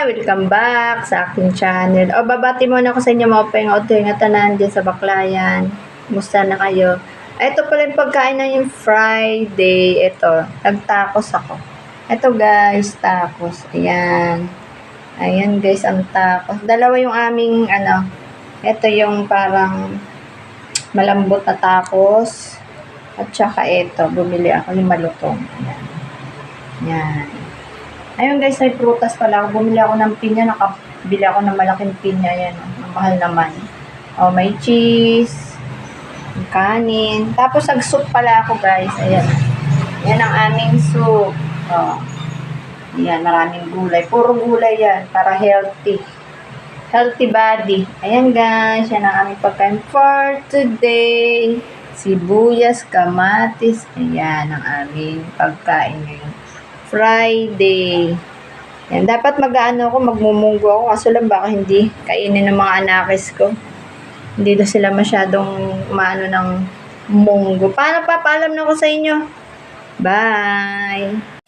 welcome back sa aking channel. O, babati muna ako sa inyo mga penga tanan dyan sa Baklayan. Musta na kayo? Ito pala yung pagkain na yung Friday. Ito, nagtacos ako. Ito guys, tacos. Ayan. Ayan guys, ang tacos. Dalawa yung aming, ito yung parang malambot na tacos. At saka ito, bumili ako yung malutong. Ayan. Ayan. Ayun guys, may prutas pala ako. Bumili ako ng pinya. Nakabili ako ng malaking pinya. Yan. Ang mahal naman. O, may cheese. Kanin. Tapos, nag-soup pala ako guys. Ayan. Yan ang aming soup. O. Ayan, maraming gulay. Puro gulay yan. Para healthy. Healthy body. Ayan guys. Yan ang aming pagkain for today. Sibuyas, kamatis. Ayan ang aming pagkain ngayon. Friday. Yan. Dapat ako, magmumunggo ako. Kaso lang baka hindi kainin ng mga anakis ko. Hindi na sila masyadong maano ng munggo. Paano papaalam na ako sa inyo? Bye!